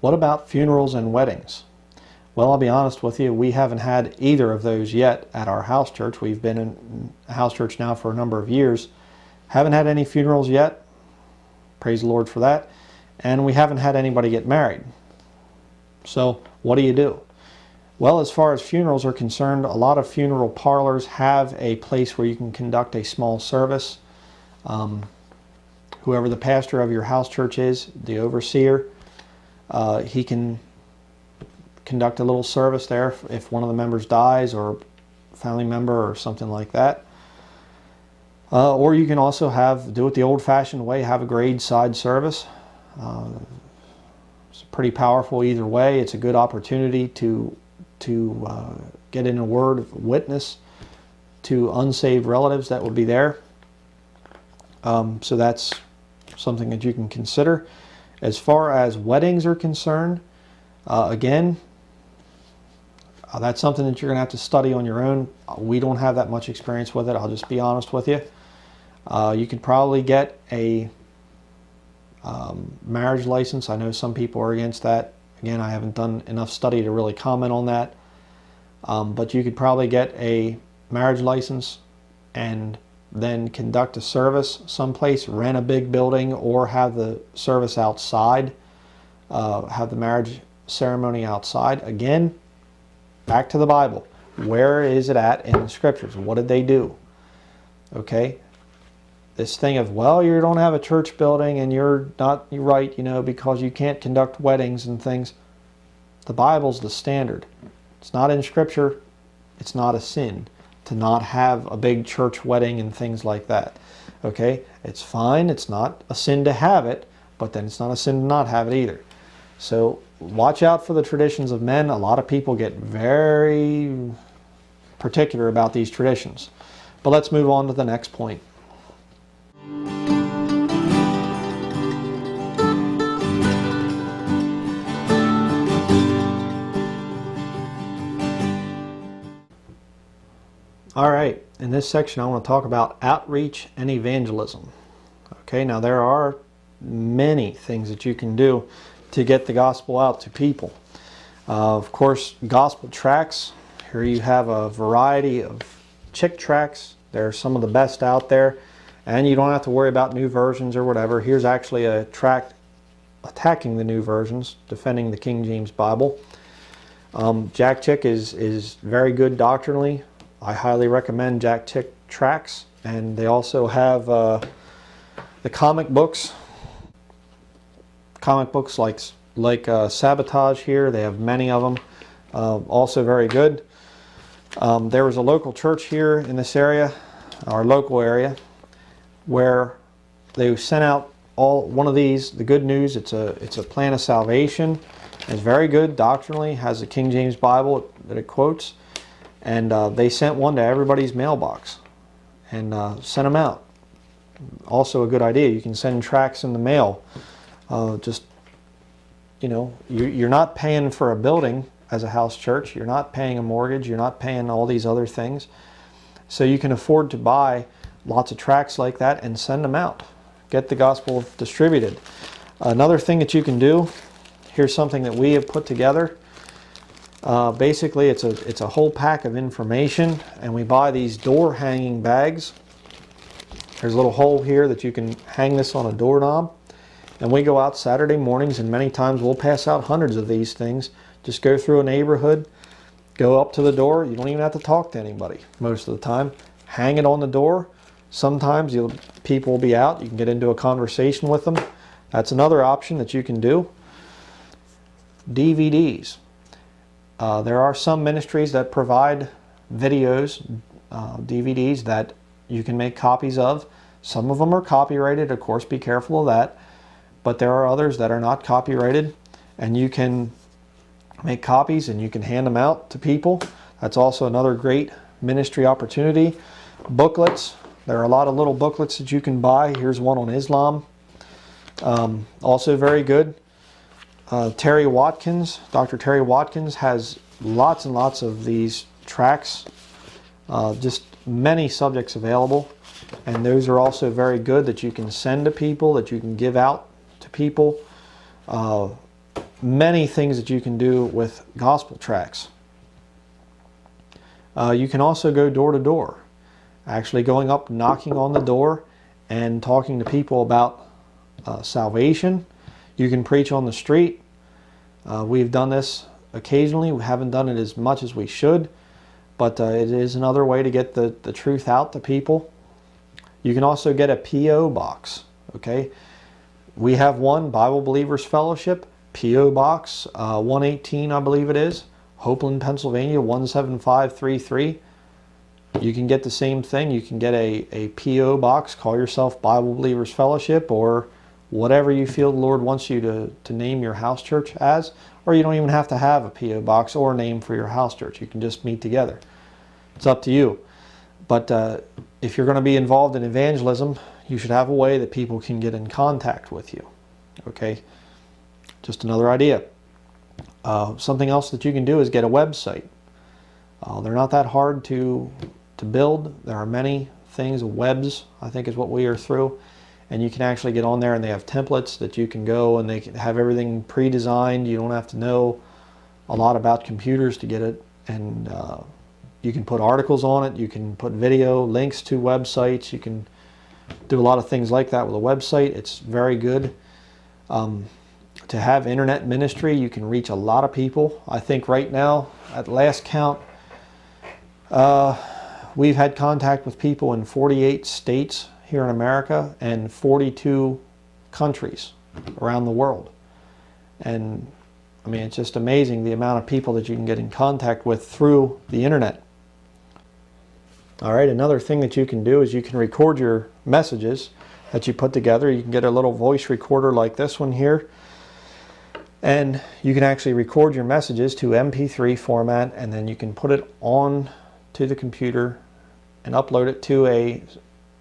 What about funerals and weddings? Well, I'll be honest with you, we haven't had either of those yet at our house church. We've been in a house church now for a number of years. Haven't had any funerals yet. Praise the Lord for that. And we haven't had anybody get married. So what do you do? Well, as far as funerals are concerned, a lot of funeral parlors have a place where you can conduct a small service. Whoever the pastor of your house church is, the overseer, he can conduct a little service there if one of the members dies or a family member or something like that. Or you can also do it the old-fashioned way, have a graveside service. It's pretty powerful either way. It's a good opportunity to get in a word of witness to unsaved relatives that would be there. So that's something that you can consider. As far as weddings are concerned, again, that's something that you're going to have to study on your own. We don't have that much experience with it. I'll just be honest with you. You could probably get a marriage license. I know some people are against that. Again, I haven't done enough study to really comment on that. But you could probably get a marriage license and then conduct a service someplace, rent a big building, or have the service outside, have the marriage ceremony outside. Again, back to the Bible. Where is it at in the scriptures? What did they do? Okay? This thing of, well, you don't have a church building and you're right, because you can't conduct weddings and things. The Bible's the standard. It's not in Scripture. It's not a sin to not have a big church wedding and things like that. Okay? It's fine. It's not a sin to have it, but then it's not a sin to not have it either. So watch out for the traditions of men. A lot of people get very particular about these traditions. But let's move on to the next point. All right, in this section I want to talk about outreach and evangelism. Okay, now there are many things that you can do to get the gospel out to people. Of course, gospel tracts. Here you have a variety of chick tracts. They're some of the best out there, and you don't have to worry about new versions or whatever. Here's actually a tract attacking the new versions, defending the King James Bible. Jack Chick is very good doctrinally. I highly recommend Jack Chick tracts, and they also have the comic books. Comic books like Sabotage here. They have many of them. Also very good. There was a local church here in this area, our local area, where they sent out one of these. The good news. It's a plan of salvation. It's very good doctrinally. Has the King James Bible that it quotes. And they sent one to everybody's mailbox and sent them out. Also a good idea. You can send tracts in the mail. You're not paying for a building as a house church. You're not paying a mortgage. You're not paying all these other things. So you can afford to buy lots of tracts like that and send them out. Get the gospel distributed. Another thing that you can do, here's something that we have put together. Basically, it's a whole pack of information, and we buy these door hanging bags. There's a little hole here that you can hang this on a doorknob, and we go out Saturday mornings, and many times we'll pass out hundreds of these things. Just go through a neighborhood, go up to the door. You don't even have to talk to anybody most of the time. Hang it on the door. Sometimes people will be out. You can get into a conversation with them. That's another option that you can do. DVDs. There are some ministries that provide videos, DVDs that you can make copies of. Some of them are copyrighted, of course, be careful of that. But there are others that are not copyrighted, and you can make copies and you can hand them out to people. That's also another great ministry opportunity. Booklets. There are a lot of little booklets that you can buy. Here's one on Islam. Also very good. Terry Watkins, Dr. Terry Watkins has lots and lots of these tracts, just many subjects available, and those are also very good that you can send to people, that you can give out to people. many things that you can do with gospel tracts. You can also go door to door, actually going up, knocking on the door, and talking to people about salvation. You can preach on the street. We've done this occasionally. We haven't done it as much as we should, but it is another way to get the truth out to people. You can also get a P.O. box. Okay, we have one, Bible Believers Fellowship, P.O. Box 118, I believe it is, Hopeland, Pennsylvania 17533. You can get the same thing. You can get a P.O. box, call yourself Bible Believers Fellowship, or whatever you feel the Lord wants you to name your house church as, or you don't even have to have a P.O. box or a name for your house church. You can just meet together. It's up to you. But if you're going to be involved in evangelism, you should have a way that people can get in contact with you. Okay? Just another idea. Something else that you can do is get a website. They're not that hard to build. There are many things, webs, I think is what we are through. And you can actually get on there, and they have templates that you can go, and they can have everything pre-designed. You don't have to know a lot about computers to get it. And you can put articles on it. You can put video, links to websites. You can do a lot of things like that with a website. It's very good. To have internet ministry, you can reach a lot of people. I think right now, at last count, we've had contact with people in 48 states here in America and 42 countries around the world. And I mean, it's just amazing the amount of people that you can get in contact with through the internet. All right, another thing that you can do is you can record your messages that you put together. You can get a little voice recorder like this one here, and you can actually record your messages to MP3 format, and then you can put it on to the computer and upload it to a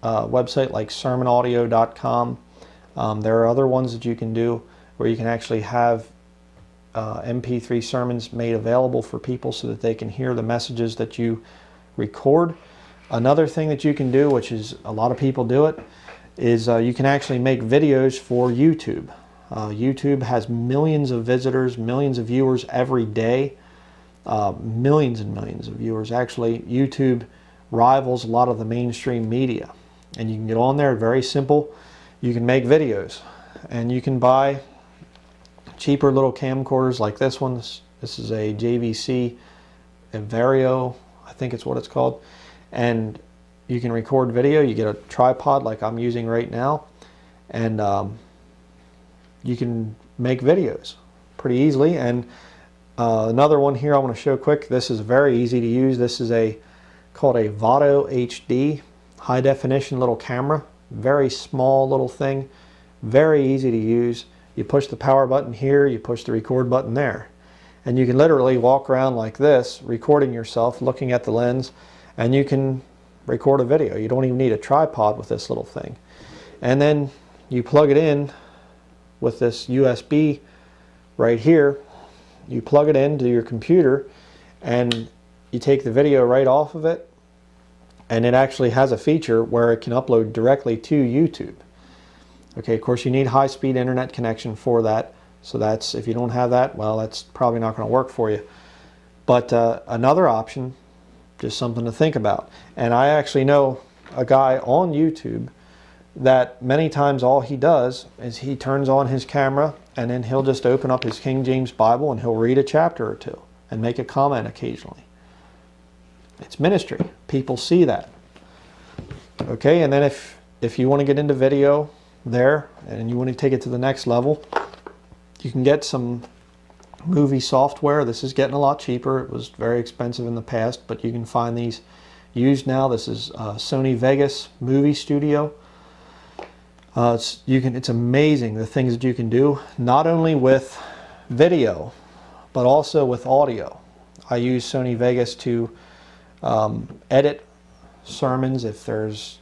website like sermonaudio.com. There are other ones that you can do where you can actually have MP3 sermons made available for people so that they can hear the messages that you record. Another thing that you can do, which is a lot of people do it, is you can actually make videos for YouTube. YouTube has millions of visitors, millions of viewers every day. Millions and millions of viewers. Actually, YouTube rivals a lot of the mainstream media. And you can get on there, very simple. You can make videos. And you can buy cheaper little camcorders like this one. This is a JVC Vario, I think it's what it's called. And you can record video. You get a tripod like I'm using right now. And you can make videos pretty easily. And another one here I want to show quick. This is very easy to use. This is called a Vado HD, high definition little camera. Very small little thing. Very easy to use. You push the power button here, you push the record button there. And you can literally walk around like this, recording yourself, looking at the lens, and you can record a video. You don't even need a tripod with this little thing. And then you plug it in with this USB right here. You plug it into your computer and you take the video right off of it, and it actually has a feature where it can upload directly to YouTube. Okay, of course you need high-speed internet connection for that, so that's, if you don't have that, well, that's probably not going to work for you. But another option, just something to think about. And I actually know a guy on YouTube that many times all he does is he turns on his camera and then he'll just open up his King James Bible and he'll read a chapter or two and make a comment occasionally. It's ministry. People see that. Okay, and then if you want to get into video there and you want to take it to the next level, you can get some movie software. This is getting a lot cheaper. It was very expensive in the past, but you can find these used now. This is Sony Vegas Movie Studio. It's amazing the things that you can do, not only with video, but also with audio. I use Sony Vegas to edit sermons. If there's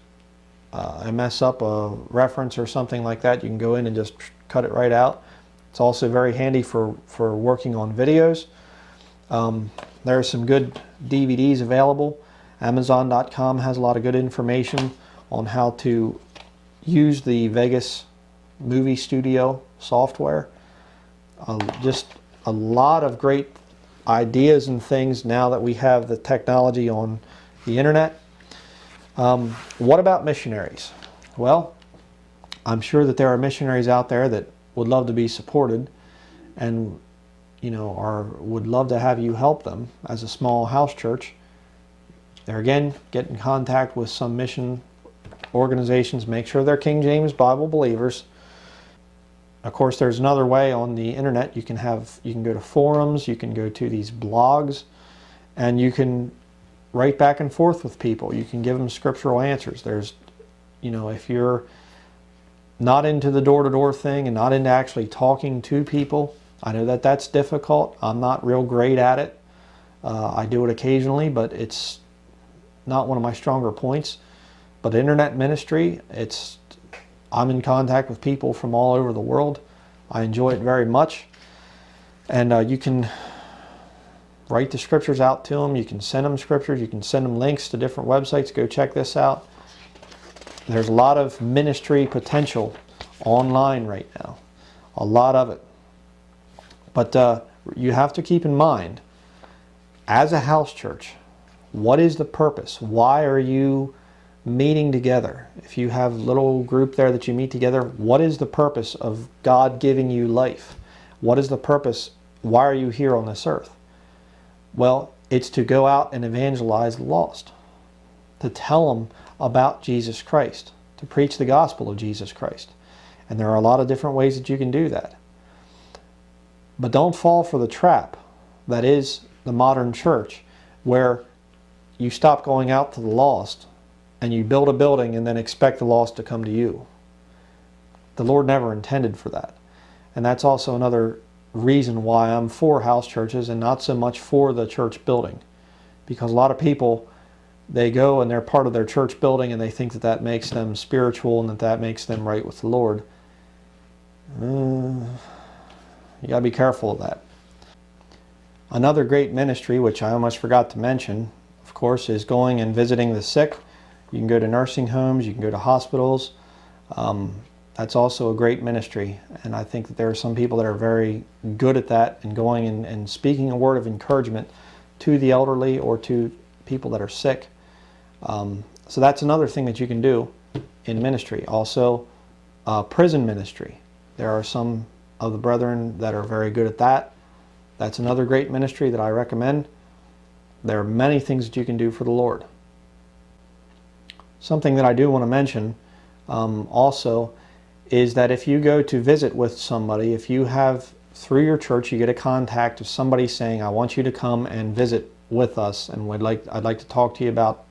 I mess up a reference or something like that, you can go in and just cut it right out. It's also very handy for working on videos. There are some good DVDs available. Amazon.com has a lot of good information on how to use the Vegas Movie Studio software. Just a lot of great ideas and things now that we have the technology on the internet. What about missionaries? Well, I'm sure that there are missionaries out there that would love to be supported and would love to have you help them as a small house church. There again, get in contact with some mission organizations. Make sure they're King James Bible believers. Of course, there's another way on the internet. You can go to forums, you can go to these blogs, and you can write back and forth with people. You can give them scriptural answers. There's, if you're not into the door-to-door thing and not into actually talking to people, I know that that's difficult. I'm not real great at it. I do it occasionally, but it's not one of my stronger points. But internet ministry, I'm in contact with people from all over the world. I enjoy it very much. And you can write the scriptures out to them. You can send them scriptures. You can send them links to different websites. Go check this out. There's a lot of ministry potential online right now. A lot of it. But you have to keep in mind, as a house church, what is the purpose? Why are you meeting together? If you have a little group there that you meet together, what is the purpose of God giving you life? What is the purpose? Why are you here on this earth? Well, it's to go out and evangelize the lost, to tell them about Jesus Christ, to preach the gospel of Jesus Christ. And there are a lot of different ways that you can do that. But don't fall for the trap that is the modern church, where you stop going out to the lost and you build a building and then expect the lost to come to you. The Lord never intended for that. And that's also another reason why I'm for house churches and not so much for the church building. Because a lot of people, they go and they're part of their church building and they think that that makes them spiritual and that makes them right with the Lord. You got to be careful of that. Another great ministry, which I almost forgot to mention, of course, is going and visiting the sick. You can go to nursing homes, you can go to hospitals. That's also a great ministry. And I think that there are some people that are very good at that and going and speaking a word of encouragement to the elderly or to people that are sick. So that's another thing that you can do in ministry. Also, prison ministry. There are some of the brethren that are very good at that. That's another great ministry that I recommend. There are many things that you can do for the Lord. Something that I do want to mention also is that if you go to visit with somebody, if you have, through your church, you get a contact of somebody saying, I want you to come and visit with us and I'd like to talk to you about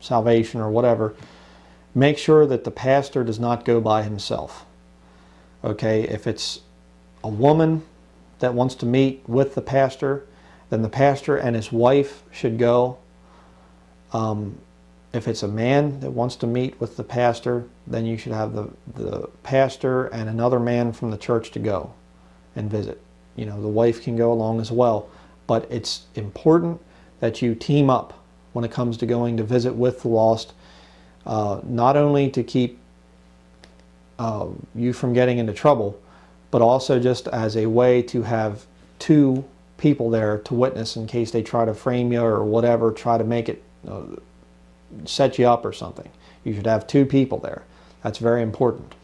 salvation or whatever, make sure that the pastor does not go by himself. Okay, if it's a woman that wants to meet with the pastor, then the pastor and his wife should go. If it's a man that wants to meet with the pastor, then you should have the pastor and another man from the church to go and visit. The wife can go along as well. But it's important that you team up when it comes to going to visit with the lost, not only to keep you from getting into trouble, but also just as a way to have two people there to witness in case they try to frame you or whatever, try to make it, set you up or something. You should have two people there. That's very important.